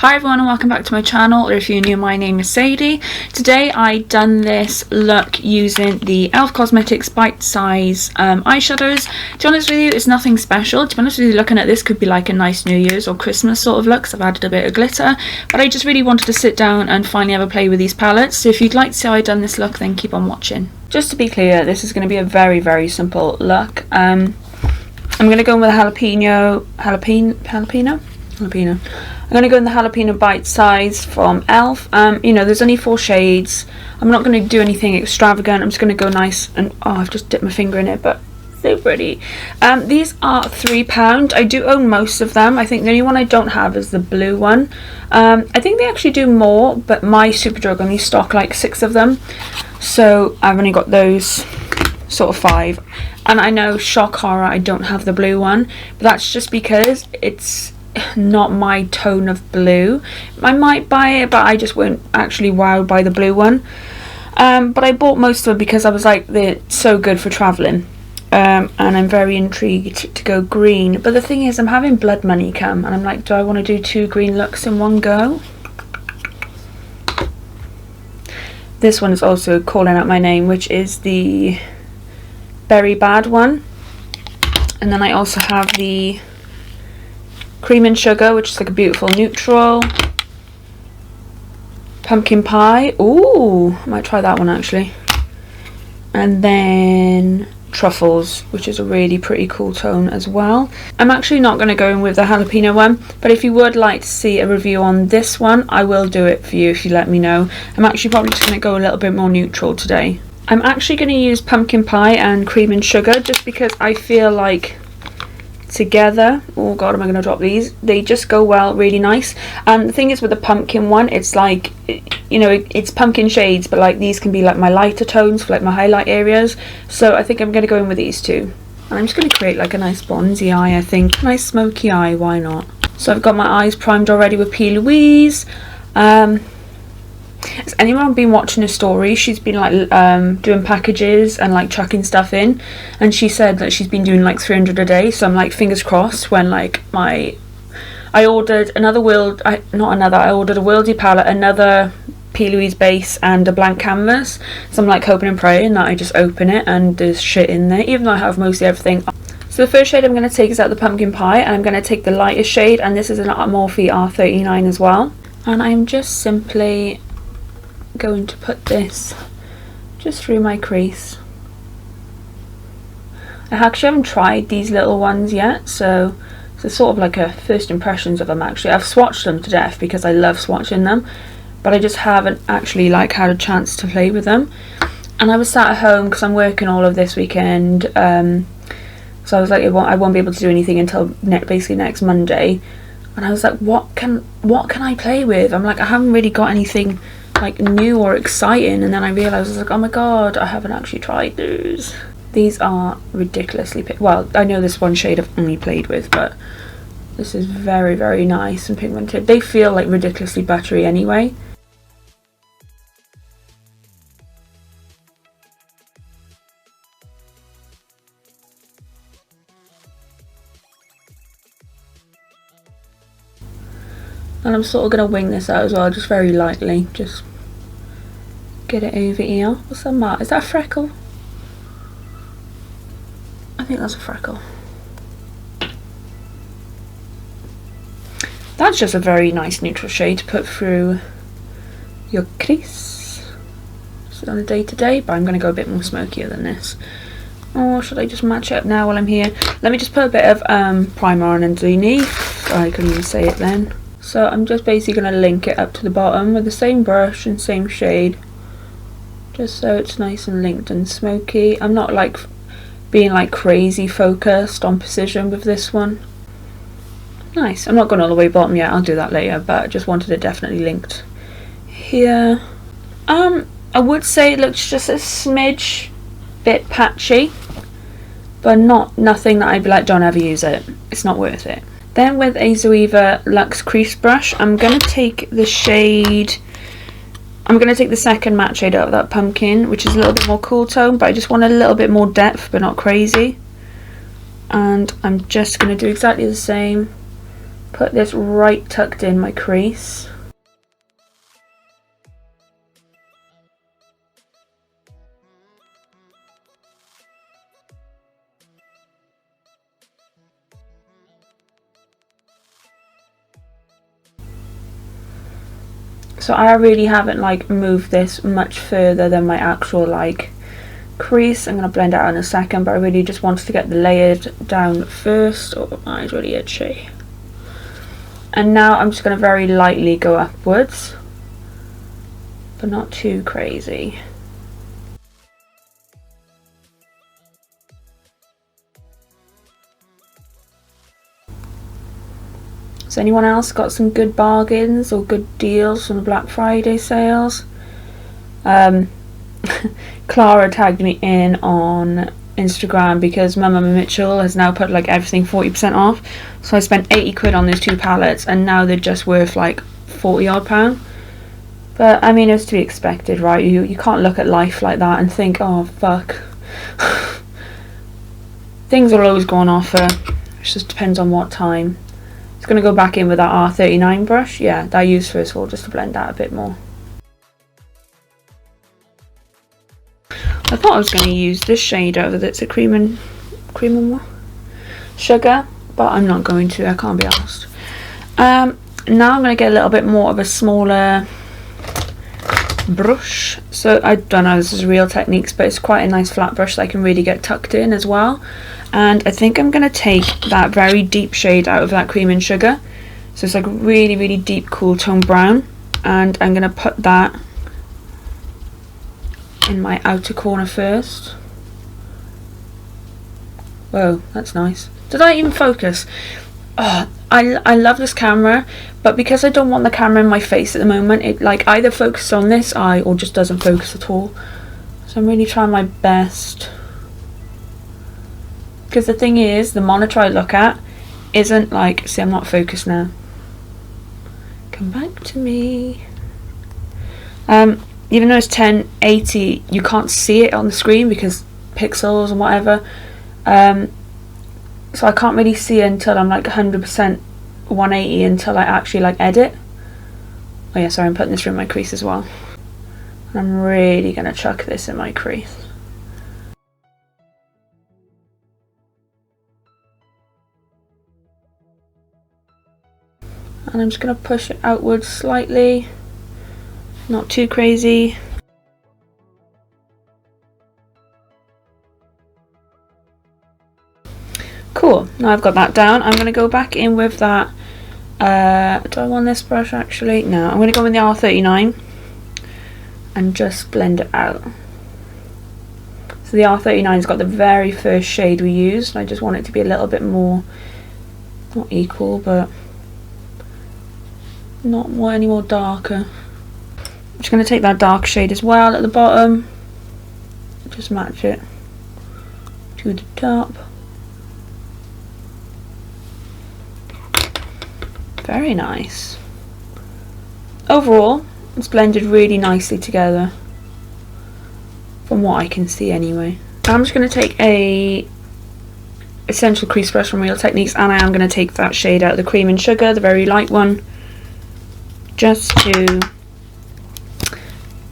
Hi everyone and welcome back to my channel, or if you're new, my name is Sadie. Today I done this look using the E.L.F Cosmetics Bitesize eyeshadows. To be honest with you, it's nothing special. To be honest with you, looking at this could be like a nice New Year's or Christmas sort of look, because I've added a bit of glitter. But I just really wanted to sit down and finally have a play with these palettes. So if you'd like to see how I've done this look, then keep on watching. Just to be clear, this is going to be a very simple look. I'm going to go in with a jalapeno. I'm going to go in the jalapeno bite size from E.L.F. You know, there's only 4 shades. I'm not going to do anything extravagant. I'm just going to go nice and, oh, I've just dipped my finger in it, but so pretty. These are £3. I do own most of them. I think the only one I don't have is the blue one. I think they actually do more, but my Superdrug only stock like 6 of them. So I've only got those sort of 5. And I know, shock horror, I don't have the blue one, but that's just because it's not my tone of blue. I might buy it, but I just won't actually wowed by the blue one. But I bought most of them because I was like, they're so good for travelling. And I'm very intrigued to go green. But the thing is, I'm having blood money come, and I'm like, do I want to do 2 green looks in one go? This one is also calling out my name, which is the Berry Bad one. And then I also have the Cream and Sugar, which is like a beautiful neutral. Pumpkin Pie. Ooh, I might try that one actually. And then Truffles, which is a really pretty cool tone as well. I'm actually not going to go in with the jalapeno one, but if you would like to see a review on this one, I will do it for you if you let me know. I'm actually probably just going to go a little bit more neutral today. I'm actually going to use Pumpkin Pie and Cream and Sugar just because I feel like together, oh god, am I going to drop these? They just go well, really nice. And the thing is with the pumpkin one, it's like, you know, it's pumpkin shades, but like these can be like my lighter tones for like my highlight areas. So I think I'm going to go in with these two. And I'm just going to create like a nice bronzy eye, I think. Nice smoky eye, why not? So I've got my eyes primed already with P. Louise. Has anyone been watching a story? She's been like doing packages and like chucking stuff in, and she said that she's been doing like 300 a day. So I'm like, fingers crossed, when like I ordered another I ordered a Worldy palette, another P. Louise base and a blank canvas. So I'm like hoping and praying that I just open it and there's shit in there, even though I have mostly everything. So the first shade I'm going to take is out the Pumpkin Pie, and I'm going to take the lightest shade, and this is an Morphe R39 as well. And I'm just simply going to put this just through my crease. I actually haven't tried these little ones yet, so it's sort of like a first impressions of them. Actually, I've swatched them to death because I love swatching them, but I just haven't actually like had a chance to play with them. And I was sat at home because I'm working all of this weekend, so I was like, I won't be able to do anything until basically next Monday. And I was like, what can I play with? I'm like, I haven't really got anything like new or exciting. And then I realised, I was like, oh my god, I haven't actually tried those. These are ridiculously well, I know this one shade I've only played with, but this is very nice and pigmented. They feel like ridiculously buttery anyway. And I'm sort of going to wing this out as well, just very lightly. Just get it over here. What's that mark? Is that a freckle? I think that's a freckle. That's just a very nice neutral shade to put through your crease. Just on a day-to-day, but I'm going to go a bit more smokier than this. Or should I just match it up now while I'm here? Let me just put a bit of primer on underneath. I couldn't even say it then. So I'm just basically going to link it up to the bottom with the same brush and same shade, just so it's nice and linked and smoky. I'm not like being like crazy focused on precision with this one. Nice. I'm not going all the way bottom yet, I'll do that later, but I just wanted it definitely linked here. I would say it looks just a smidge bit patchy, but nothing that I'd be like, don't ever use it, it's not worth it. Then with a Zoeva Luxe Crease Brush, I'm going to take the shade, I'm going to take the second matte shade out of that pumpkin, which is a little bit more cool tone, but I just want a little bit more depth, but not crazy. And I'm just going to do exactly the same Put this right tucked in my crease. So I really haven't like moved this much further than my actual like crease. I'm going to blend it out in a second, but I really just wanted to get the layered down first. Oh, my eye's really itchy. And now I'm just going to very lightly go upwards, but not too crazy. Has anyone else got some good bargains or good deals from the Black Friday sales? Clara tagged me in on Instagram because Mama Mitchell has now put like everything 40% off. So I spent 80 quid on those 2 palettes and now they're just worth like 40 odd pound. But I mean, it's to be expected, right? You can't look at life like that and think, oh fuck. Things are always go on offer. It just depends on what time. It's going to go back in with that R39 brush. Yeah, that I used first of all just to blend that a bit more. I thought I was going to use this shade over that's a cream and sugar, but I'm not going to. I can't be asked. Now I'm going to get a little bit more of a smaller brush. So I don't know, this is Real Techniques, but it's quite a nice flat brush that I can really get tucked in as well. And I think I'm going to take that very deep shade out of that cream and sugar. So it's like really, really deep, cool tone brown. And I'm going to put that in my outer corner first. Whoa, that's nice. Did I even focus? Oh, I love this camera, but because I don't want the camera in my face at the moment, it like either focuses on this eye or just doesn't focus at all. So I'm really trying my best. Because the thing is, the monitor I look at isn't like, see, I'm not focused now. Come back to me. Even though it's 1080, you can't see it on the screen because pixels and whatever. So I can't really see it until I'm like 100% 180 until I actually like edit. Oh yeah, sorry, I'm putting this through my crease as well. And I'm really gonna chuck this in my crease. And I'm just going to push it outwards slightly, not too crazy. Cool, now I've got that down. I'm going to go back in with that, do I want this brush actually? No, I'm going to go in the R39 and just blend it out. So the R39's got the very first shade we used, and I just want it to be a little bit more, not equal, but not more, any more darker. I'm just going to take that dark shade as well at the bottom, just match it to the top. Very nice. Overall, it's blended really nicely together, from what I can see anyway. I'm just going to take a essential crease brush from Real Techniques, and I am going to take that shade out of the cream and sugar, the very light one, just to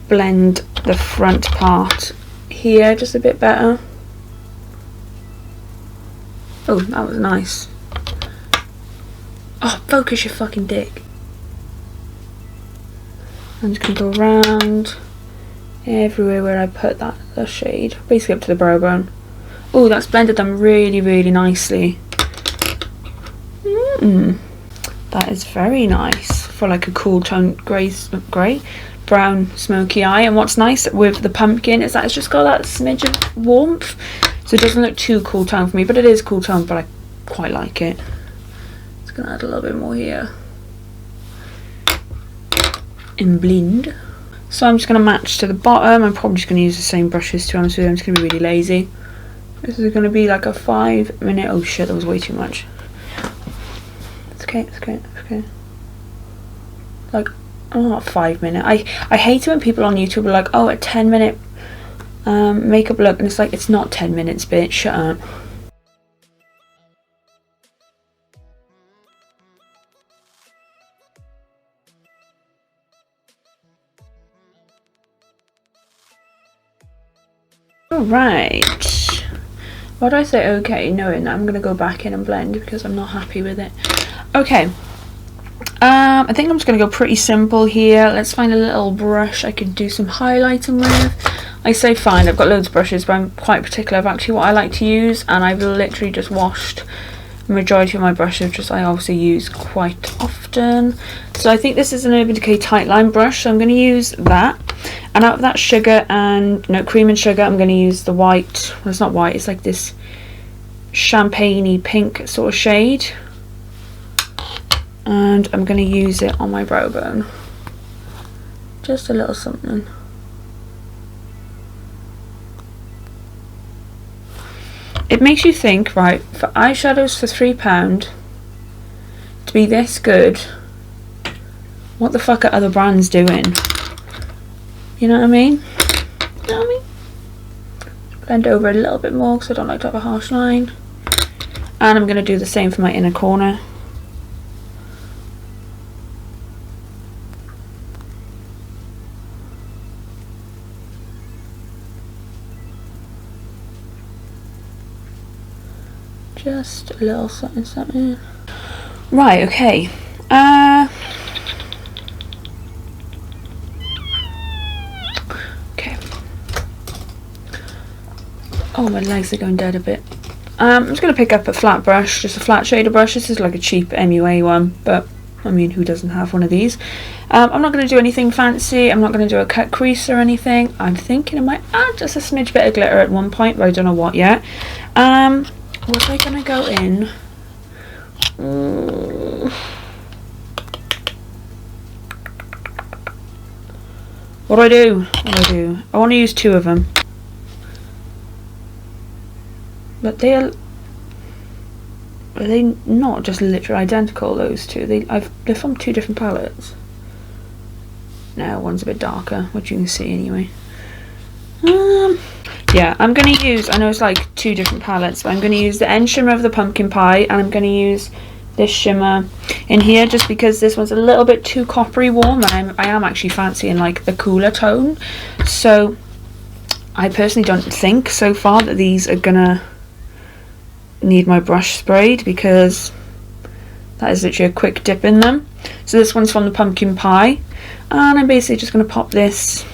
blend the front part here just a bit better. Oh, that was nice. Oh, focus your fucking dick. I'm just going to go around everywhere where I put the shade, basically up to the brow bone. Oh, that's blended them really, really nicely. That is very nice for like a cool tone grey, brown, smoky eye. And what's nice with the pumpkin is that it's just got that smidge of warmth, so it doesn't look too cool tone for me, but it is cool tone, but I quite like it. Just gonna add a little bit more here and blend. So I'm just gonna match to the bottom. I'm probably just gonna use the same brushes, to be honest with you. I'm just gonna be really lazy. This is gonna be like a 5-minute, oh shit, that was way too much. It's okay, it's okay, it's okay. Like, oh, not 5 minute. I hate it when people on YouTube are like, oh, a 10-minute makeup look, and it's like, it's not 10 minutes, bitch, shut up. Alright. Why do I say okay, knowing that I'm going to go back in and blend because I'm not happy with it? Okay. I think I'm just going to go pretty simple here. Let's find a little brush I could do some highlighting with. I say fine, I've got loads of brushes, but I'm quite particular of actually what I like to use, and I've literally just washed the majority of my brushes, which I obviously use quite often. So I think this is an Urban Decay tight line brush, so I'm going to use that. And out of that sugar and cream and sugar, I'm going to use the white. Well, it's not white, it's like this champagne-y pink sort of shade. And I'm going to use it on my brow bone. Just a little something. It makes you think, right, for eyeshadows for £3 to be this good, what the fuck are other brands doing? You know what I mean? You know what I mean? Blend over a little bit more because I don't like to have a harsh line. And I'm going to do the same for my inner corner. Just a little something something. Right, okay. Okay. Oh, my legs are going dead a bit. I'm just going to pick up a flat brush, just a flat shader brush. This is like a cheap MUA one, but I mean, who doesn't have one of these? I'm not going to do anything fancy. I'm not going to do a cut crease or anything. I'm thinking I might add just a smidge bit of glitter at one point, but I don't know what yet. Was I gonna go in? What do I do? What do I do? I want to use two of them, but are they not just literally identical? Those two, they're from two different palettes. No, one's a bit darker, which you can see anyway. Yeah, I'm going to use, I know it's like two different palettes, but I'm going to use the end shimmer of the pumpkin pie, and I'm going to use this shimmer in here just because this one's a little bit too coppery warm, and I am actually fancying like the cooler tone. So I personally don't think so far that these are going to need my brush sprayed, because that is literally a quick dip in them. So this one's from the pumpkin pie, and I'm basically just going to pop this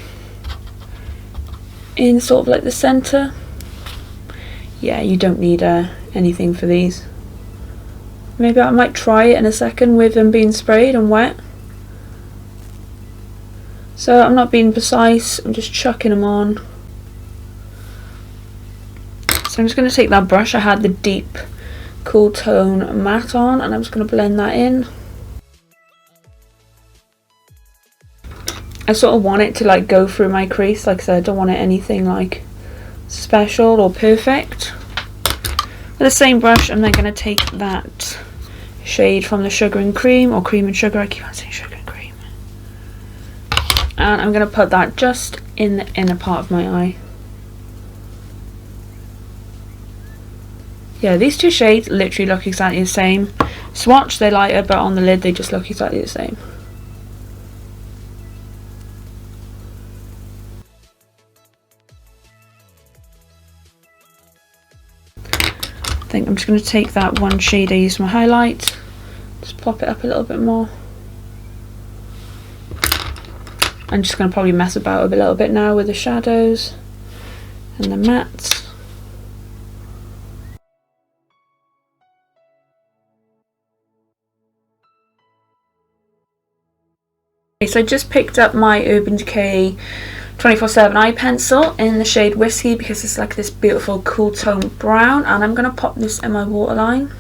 in sort of like the center. Yeah, you don't need anything for these. Maybe I might try it in a second with them being sprayed and wet. So I'm not being precise, I'm just chucking them on. So I'm just going to take that brush, I had the deep cool tone matte on, and I'm just going to blend that in. I sort of want it to like go through my crease, like I said, I don't want it anything like special or perfect. With the same brush, I'm then going to take that shade from the sugar and cream, or cream and sugar, I keep on saying sugar and cream. And I'm going to put that just in the inner part of my eye. Yeah, these two shades literally look exactly the same. Swatch, they're lighter, but on the lid they just look exactly the same. I think I'm just going to take that one shade I used for my highlight, just pop it up a little bit more. I'm just going to probably mess about a little bit now with the shadows and the mattes. Okay, so I just picked up my Urban Decay 24/7 eye pencil in the shade Whiskey because it's like this beautiful cool tone brown, and I'm going to pop this in my waterline.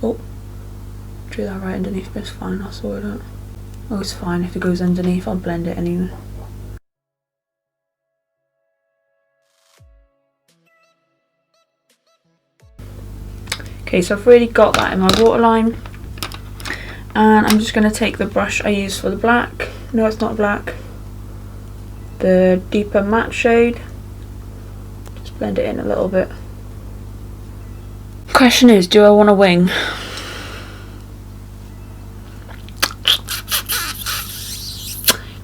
Oh, drew that right underneath, but it's fine, I'll sort it out. Oh, it's fine, if it goes underneath I'll blend it anyway. Okay, so I've really got that in my waterline, and I'm just going to take the brush I used for the black. No, it's not black. The deeper matte shade. Just blend it in a little bit. Question is, do I want a wing?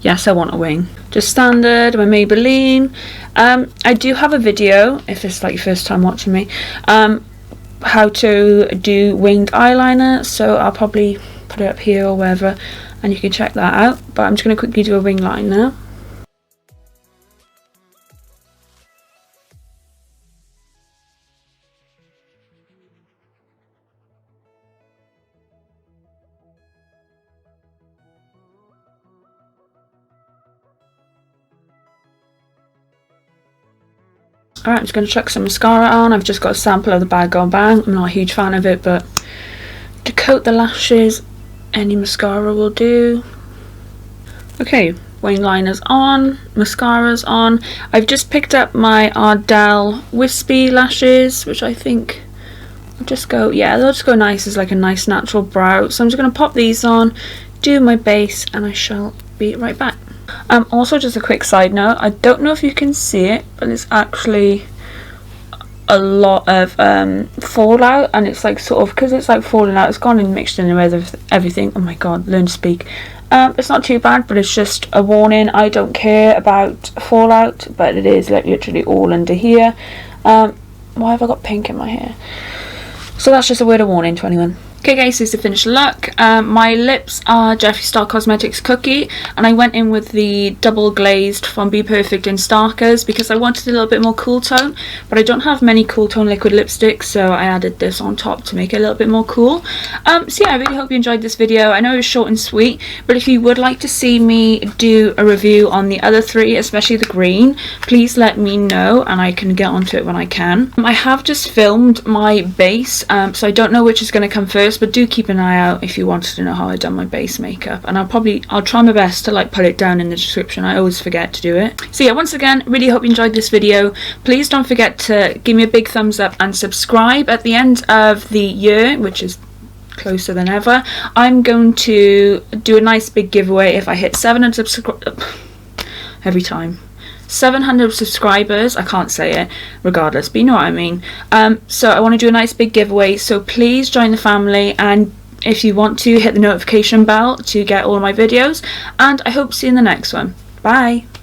Yes, I want a wing. Just standard, my Maybelline. I do have a video, if it's like your first time watching me, how to do winged eyeliner, so I'll probably put it up here or wherever and you can check that out, but I'm just going to quickly do a wing line now. Alright, I'm just going to chuck some mascara on. I've just got a sample of the Bad Girl Bang. I'm not a huge fan of it, but to coat the lashes, any mascara will do. Okay, wing liner's on, mascara's on. I've just picked up my Ardell Wispy lashes, which I think will just go, yeah, they'll just go nice as like a nice natural brow. So I'm just going to pop these on, do my base, and I shall be right back. Also, just a quick side note, I don't know if you can see it, but it's actually a lot of fallout, and it's like sort of, because it's like falling out, it's gone and mixed in with everything. Oh my god, learn to speak. It's not too bad, but it's just a warning. I don't care about fallout, but it is like literally all under here. Why have I got pink in my hair? So that's just a word of warning to anyone. Okay guys, this is the finished look. My lips are E.L.F Cosmetics Cookie, and I went in with the double glazed from Be Perfect in Starkers because I wanted a little bit more cool tone, but I don't have many cool tone liquid lipsticks, so I added this on top to make it a little bit more cool. So yeah, I really hope you enjoyed this video. I know it was short and sweet, but if you would like to see me do a review on the other three, especially the green, please let me know and I can get onto it when I can. I have just filmed my base, so I don't know which is going to come first, but do keep an eye out if you wanted to know how I've done my base makeup, and I'll try my best to like put it down in the description. I always forget to do it. So yeah, once again, really hope you enjoyed this video. Please don't forget to give me a big thumbs up and subscribe. At the end of the year, which is closer than ever, I'm going to do a nice big giveaway if I hit 700 subscribers every time. 700 subscribers, I can't say it regardless, but you know what I mean. So I want to do a nice big giveaway, so please join the family, and if you want to, hit the notification bell to get all of my videos, and I hope to see you in the next one. Bye.